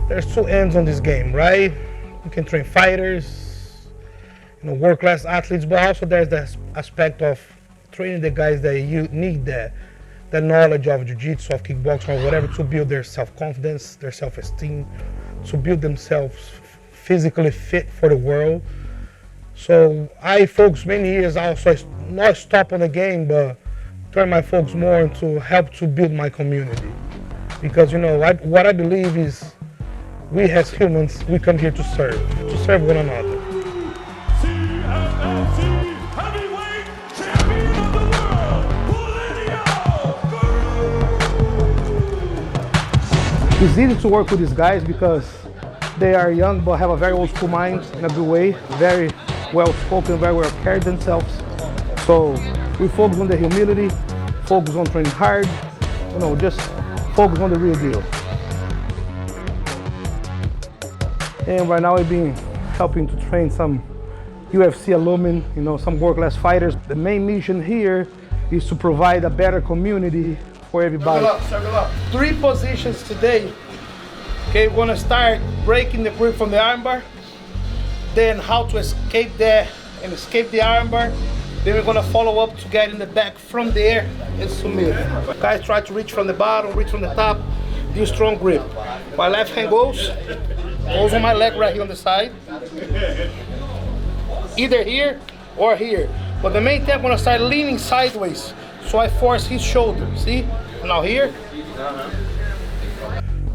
there's two ends on this game, right? You can train fighters, world-class athletes, but also there's the aspect of training the guys that you need the knowledge of jiu-jitsu, of kickboxing, or whatever, to build their self-confidence, their self-esteem, to build themselves physically fit for the world. So I focus many years also not stop on the game, but turn my focus more into help to build my community. Because what I believe is we as humans, we come here to serve one another. Heavyweight champion of the world, Plinio! It's easy to work with these guys because they are young but have a very old school mind in a good way, very well spoken, very well carried themselves. So we focus on the humility, focus on training hard, just focus on the real deal. And right now we've been helping to train some UFC alumni, some world-class fighters. The main mission here is to provide a better community for everybody. Circle up. 3 positions today. Okay, we're gonna start breaking the grip from the armbar, then how to escape the armbar. Then we're gonna follow up to get in the back from there and submit. Guys try to reach from the bottom, reach from the top, do strong grip. My left hand goes on my leg right here on the side. Either here or here. But the main thing, I'm gonna start leaning sideways. So I force his shoulder, see? Now here.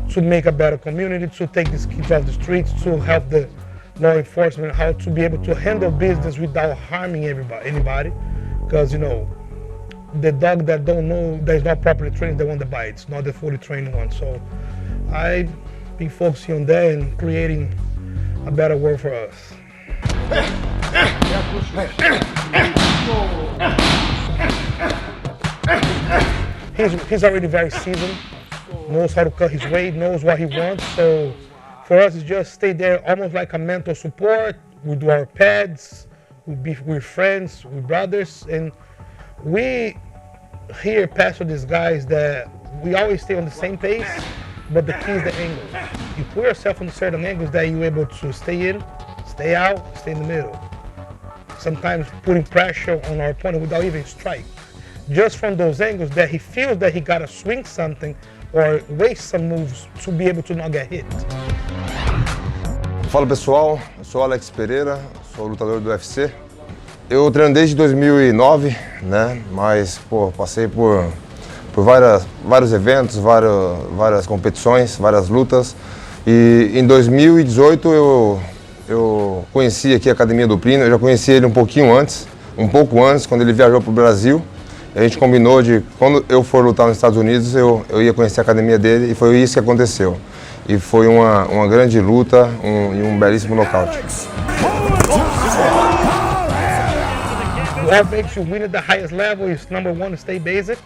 To make a better community, to take these kids off the streets, to help the law enforcement, how to be able to handle business without harming anybody. Because, the dog that don't know, that is not properly trained, the one that bites, not the fully trained one. So I've been focusing on that and creating a better world for us. He's already very seasoned, knows how to cut his weight, knows what he wants. So for us, it's just stay there almost like a mental support. We do our pads, we're friends, we're brothers, and we here pass with these guys that we always stay on the same pace, but the key is the angle. You put yourself on certain angles that you're able to stay in, stay out, stay in the middle. Sometimes putting pressure on our opponent without even strike. Just from those angles that he feels that he gotta swing something or waste some moves to be able to not get hit. Fala pessoal, eu sou Alex Pereira, sou lutador do UFC. Eu treino desde 2009, né? Mas passei por vários eventos, várias competições, várias lutas. E em 2018 eu conheci aqui a academia do Plinio. Eu já conheci ele um pouco antes, quando ele viajou para o Brasil. A gente combinou de, quando eu for lutar nos Estados Unidos, eu ia conhecer a academia dele, e foi isso que aconteceu. E foi uma grande luta e um belíssimo nocaute. What makes you win at the highest level is, number one, stay basic,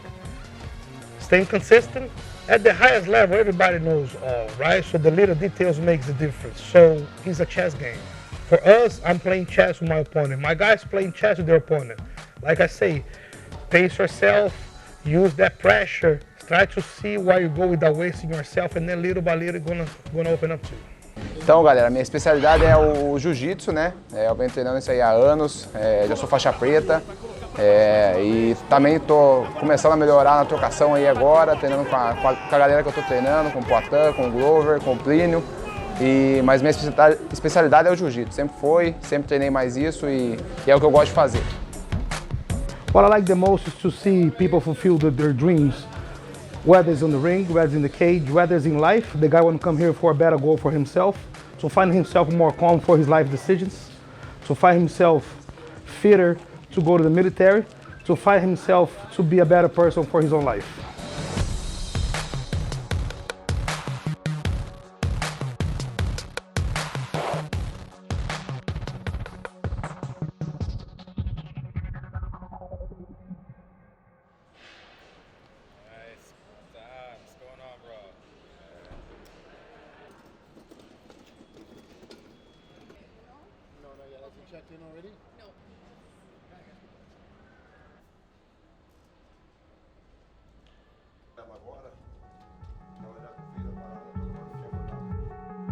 staying consistent. At the highest level, everybody knows all, right? So the little details makes the difference. So it's a chess game. For us, I'm playing chess with my opponent. My guys playing chess with their opponent. Like I say, pace yourself, use that pressure, try to see where you go without wasting yourself, and then little by little gonna open up to you. Então, galera, minha especialidade é o jiu-jitsu, né? Eu venho treinando isso aí há anos, já sou faixa preta e também estou começando a melhorar na trocação aí agora, treinando com a galera que eu estou treinando, com o Poatan, com o Glover, com o Plinio. Mas minha especialidade é o jiu-jitsu, sempre treinei mais isso e é o que eu gosto de fazer. What I like the most is to see people fulfill their dreams, whether it's on the ring, whether it's in the cage, whether it's in life. The guy want to come here for a better goal for himself, to find himself more calm for his life decisions, to find himself fitter to go to the military, to find himself to be a better person for his own life. Checked in already? No. Agora, ela já fez a parada toda,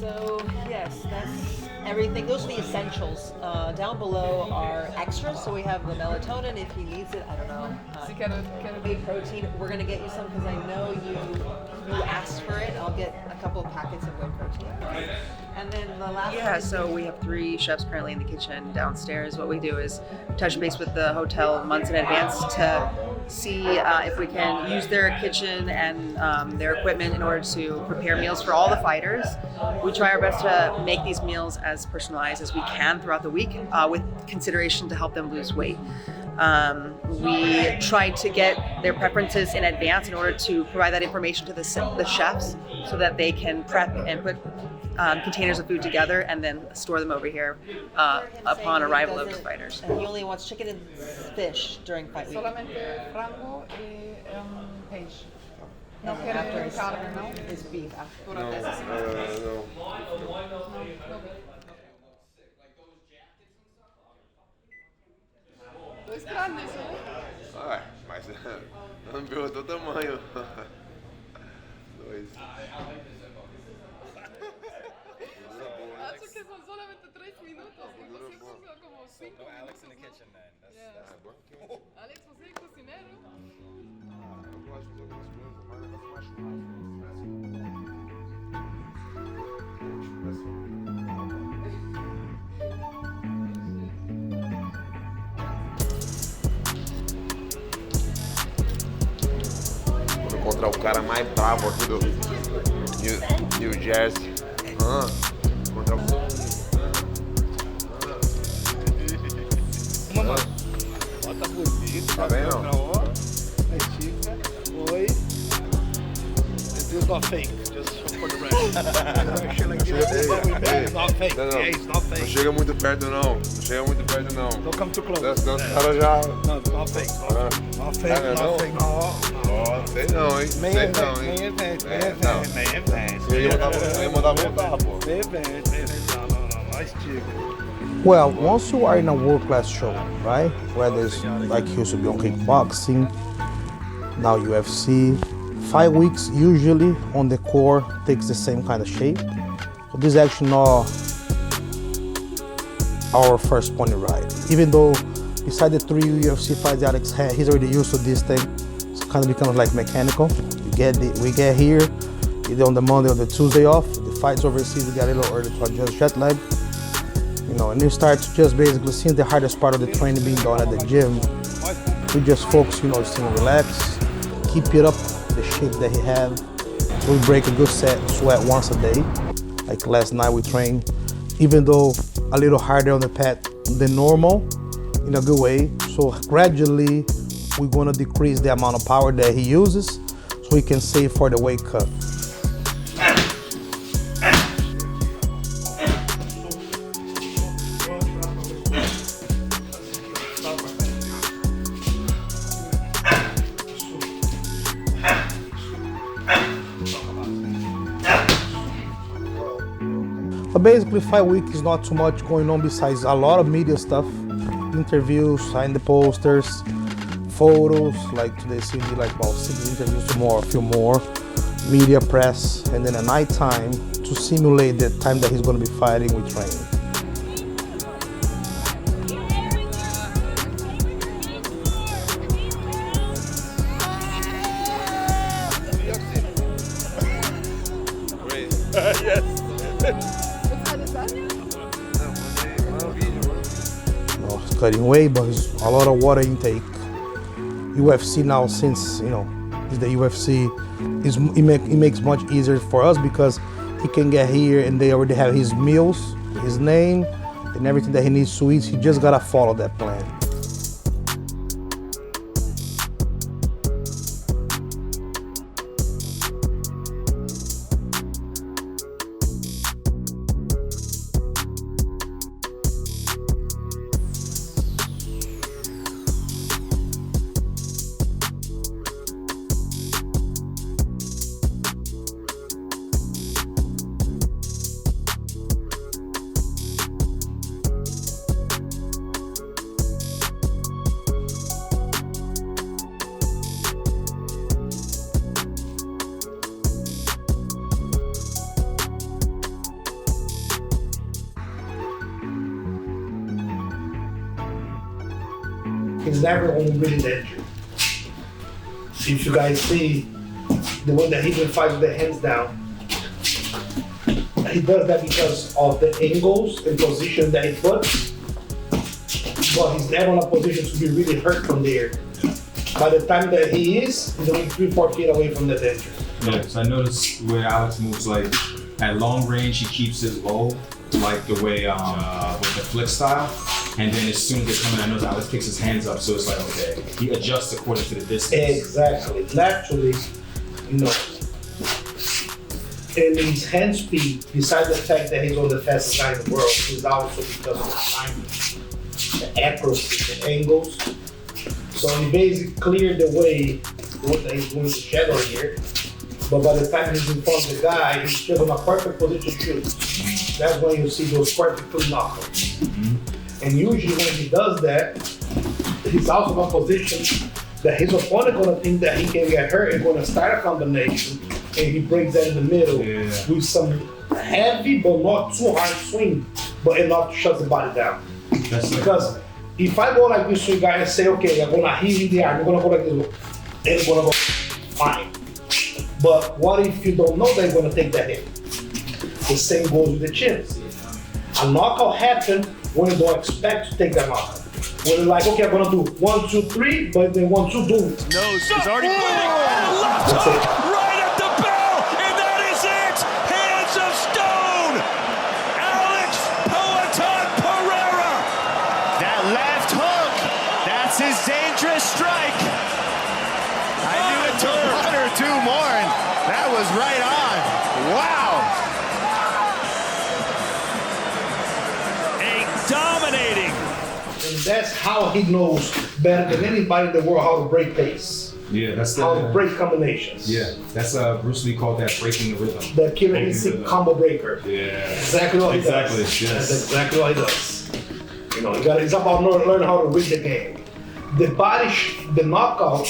So yes, that's everything. Those are the essentials. Down below are extras. So we have the melatonin if he needs it. I don't know. Whey protein. We're gonna get you some because I know you asked for it. I'll get a couple of packets of whey protein. And then the last. Yeah. So we have 3 chefs currently in the kitchen downstairs. What we do is touch base with the hotel months in advance to see if we can use their kitchen and their equipment in order to prepare meals for all the fighters. We try our best to make these meals as personalized as we can throughout the week with consideration to help them lose weight. We try to get their preferences in advance in order to provide that information to the chefs so that they can prep and put containers of food together and then store them over here upon arrival of the fighters. And he only wants chicken and fish during fight week. Solamente frango y peixe. No, after his, carne, não? his beef. After. Não. Dois grandes, né? Ah, mas não me perguntou o tamanho. 2. Acho que son solamente 3 minutos. Y você puso como 5 minutos. Alex in the kitchen then. That's Alex, você é cozinheiro? Eu gosto de fazer algumas coisas, mas Vou encontrar o cara mais bravo aqui do New Jersey. Encontrar o Bota bonito. Tá bem, não? Oi. This is not fake, just for the record. It's not fake. Não, Yeah, it's not não fake. chega muito perto não. Não chega muito perto não. Don't come too close. Senão os caras já... No, it's not fake. Not fake, Ah, não? not fake. No. Sei não, hein? Meio Sei evento, não, hein? meio evento, É, meio evento, meio evento. Eu ia mandar voltar, pô. Meio evento, meio evento. Não, mais tico. Well, once you are in a world-class show, right? Whether it's like you used to be on kickboxing, now UFC, 5 weeks usually on the core takes the same kind of shape. So this is actually not our first pony ride. Even though beside the 3 UFC fights Alex had, he's already used to this thing. It's kind of becomes like mechanical. We get here, either on the Monday or the Tuesday off. The fights overseas, we get a little early to adjust jet lag. You know, and you start to just basically, since the hardest part of the training being done at the gym, we just focus, just to relax, keep it up, the shape that he have. We break a good sweat once a day. Like last night we trained, even though a little harder on the pad than normal, in a good way. So gradually, we're gonna decrease the amount of power that he uses, so we can save for the weight cut. But basically 5 weeks is not too much going on besides a lot of media stuff, interviews, sign the posters, photos, like today seems to be like about 6 interviews tomorrow, a few more, media press, and then a night time to simulate the time that he's going to be fighting, we train. Cutting weight, but it's a lot of water intake. UFC now, since it's the UFC, it makes much easier for us because he can get here and they already have his meals, his name, and everything that he needs to eat. He just gotta follow that plan. he's never on really injured. If you guys see the way that he even fights with the hands down, he does that because of the angles and position that he puts, but he's never in a position to be really hurt from there. By the time that he is, he's only 3-4 feet away from the danger. Yeah, so I noticed where Alex moves, like at long range, he keeps it low, like the way with the flick style. And then as soon as they come in, I notice Alex kicks his hands up, so it's like, okay, he adjusts according to the distance. Exactly. Naturally, you know, and his hand speed, besides the fact that he's on the fastest guy in the world, is also because of the timing, the accuracy, the angles. So he basically cleared the way that he's going to shadow here. But by the time he's in front of the guy, he's still in a perfect position to shoot. That's when you see those perfectly knockouts. Mm-hmm. And usually when he does that, he's also in a position that his opponent gonna think that he can get hurt and gonna start a combination, and he breaks that in the middle with some heavy but not too hard swing, but enough to shut the body down. Because if I go like this to you guys and say, okay, I'm gonna hit in the arm, I'm gonna go like this, and it's gonna go fine. But what if you don't know that you're gonna take that hit? The same goes with the chins. A knockout happens when you don't expect to take that knockout. When you're like, okay, I'm gonna do 1, 2, 3, but then 1, 2, do. Nose is already bleeding. And left hook right at the bell, and that is it. Hands of stone. Alex Poatan Pereira. That left hook, that's his dangerous strike. I knew it took 1 or 2 more, and that was right on. Wow. A dominating. And that's how he knows better than anybody in the world how to break pace. Yeah, that's how to break combinations. Yeah, that's Bruce Lee called that breaking the rhythm. The killer instinct combo breaker. Yeah. Exactly what he does. Yes. That's exactly what he does. You know, it's about learning how to read the game. The the knockout,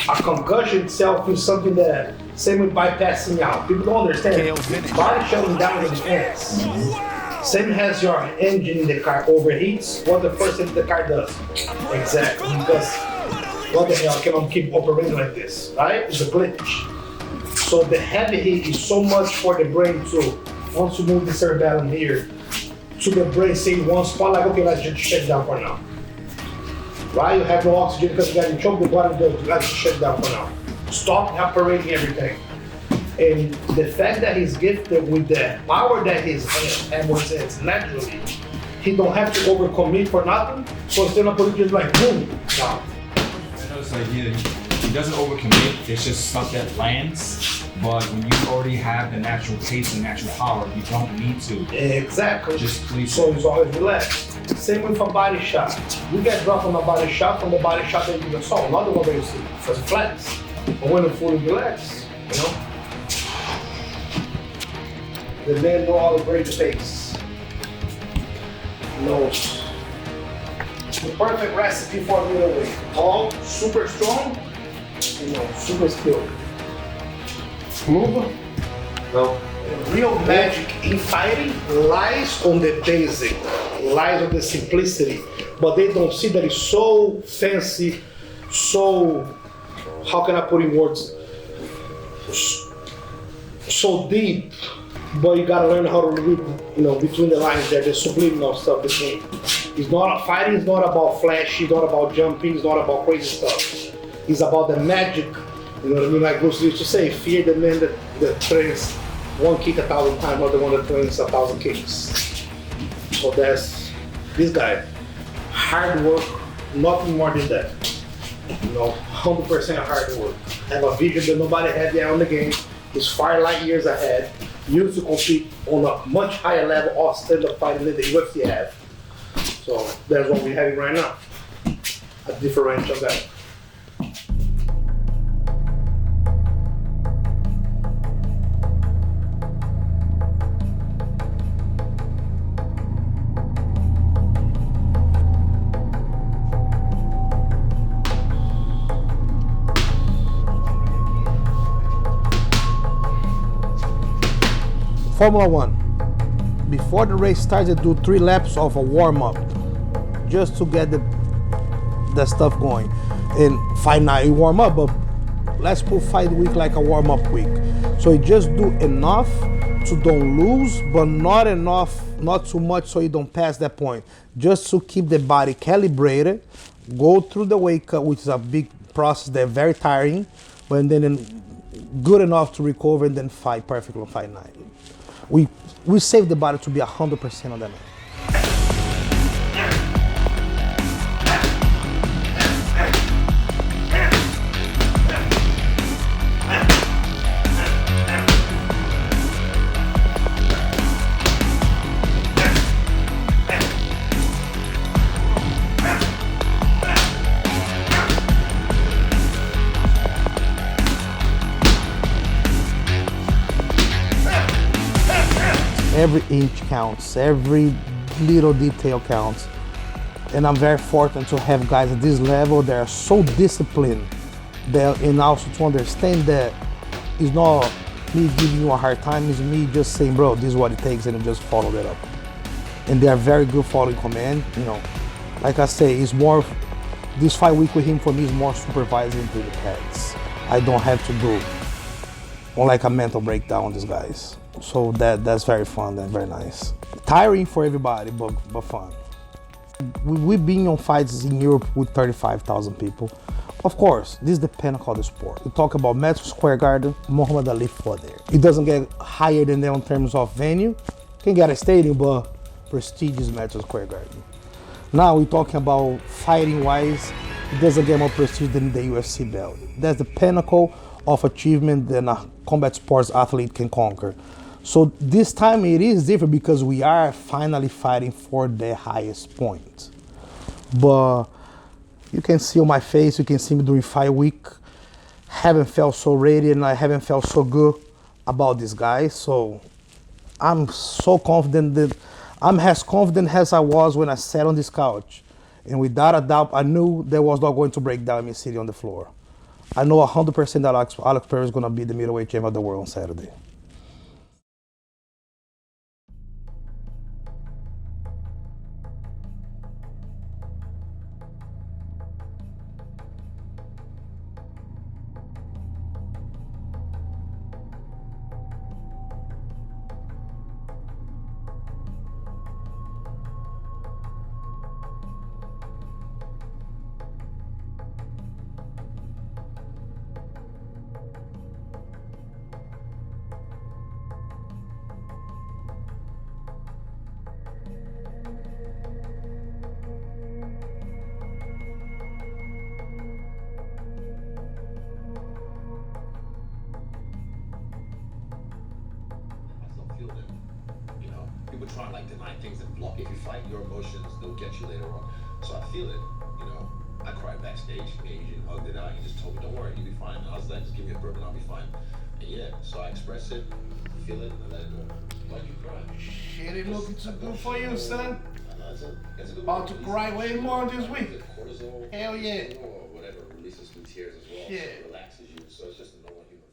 a concussion itself is something that, same with bypassing out. People don't understand. Body shutting down in the hands. Same as your engine in the car overheats, what the first thing the car does. Exactly, because what the hell can I keep operating like this, right? It's a glitch. So the heavy hit is so much for the brain to, once you move the cerebellum here, to the brain say one spot like, okay, let's just shut down for now. Right? You have no oxygen because you got to choke the body, let's just shut down for now. Stop operating everything. And the fact that he's gifted with the power that his hand has naturally, he don't have to overcommit for nothing. So instead of putting just like boom, down. I know it's like he doesn't overcommit. It's just stuff that lands. But when you already have the natural pace and natural power, you don't need to. Exactly. Just please. So he's always relaxed. Same with a body shot. You get dropped on a body shot from the body shot that you just saw. Not the one that you see. Because it flex. But when it's fully relaxed, you know. The man know how to break the pace. Knows. The perfect recipe for middleweight. All super strong, you know, super skilled. Smooth. No. The real magic in fighting lies on the basic, lies on the simplicity. But they don't see that it's so fancy, so, how can I put in words? So deep. But you gotta learn how to read, you know, between the lines there, the subliminal stuff between. It's not fighting, it's not about flash, it's not about jumping, it's not about crazy stuff. It's about the magic, you know what I mean? Like Bruce Lee used to say, fear the man that trains one kick 1,000 times, not the one that trains 1,000 kicks. So that's this guy. Hard work, nothing more than that. You know, 100% hard work. Have a vision that nobody had yet on the game. He's far light years ahead. Used to compete on a much higher level of stand-up fighting than the UFC have. So that's what we're having right now. A differential guy. Formula One. Before the race starts, they do 3 laps of a warm-up, just to get the that stuff going. And fight night, you warm up, but let's put fight week like a warm up week. So you just do enough to don't lose, but not enough, not too much so you don't pass that point. Just to keep the body calibrated, go through the wake up, which is a big process that's very tiring, but then good enough to recover and then fight perfectly on fight night. We save the body to be 100% on that night. Every inch counts, every little detail counts. And I'm very fortunate to have guys at this level that are so disciplined and also to understand that it's not me giving you a hard time, it's me just saying, bro, this is what it takes, and just follow that up. And they are very good following command. You know, like I say, it's more, this fight week with him for me is more supervising to the pads. I don't have to do on like a mental breakdown on these guys. So that's very fun and very nice. Tiring for everybody, but fun. We've been on fights in Europe with 35,000 people. Of course, this is the pinnacle of the sport. You talk about Madison Square Garden, Muhammad Ali fought there. It doesn't get higher than that in terms of venue. Can get a stadium, but prestigious Madison Square Garden. Now we're talking about fighting-wise, it doesn't get more prestige than the UFC belt. That's the pinnacle of achievement that a combat sports athlete can conquer. So this time it is different because we are finally fighting for the highest point. But you can see on my face, you can see me during fight week, haven't felt so ready and I haven't felt so good about this guy. So I'm so confident that I'm as confident as I was when I sat on this couch. And without a doubt, I knew that was not going to break down me sitting on the floor. I know 100% that Alex Pereira is going to be the middleweight champion of the world on Saturday. People try to like deny things and block. If you fight your emotions, they'll get you later on. So I feel it, you know. I cried backstage, me and Agent hugged it out. He just told me, don't worry, you'll be fine. I was like, just give me a burp and I'll be fine. And yeah, so I express it, feel it, and let it go. Why'd you cry? Shit ain't looking too good for you, son. It's a good About to cry way more this week. Cortisol, Hell yeah. or whatever, releases some tears as well. Yeah. So it relaxes you. So it's just a normal human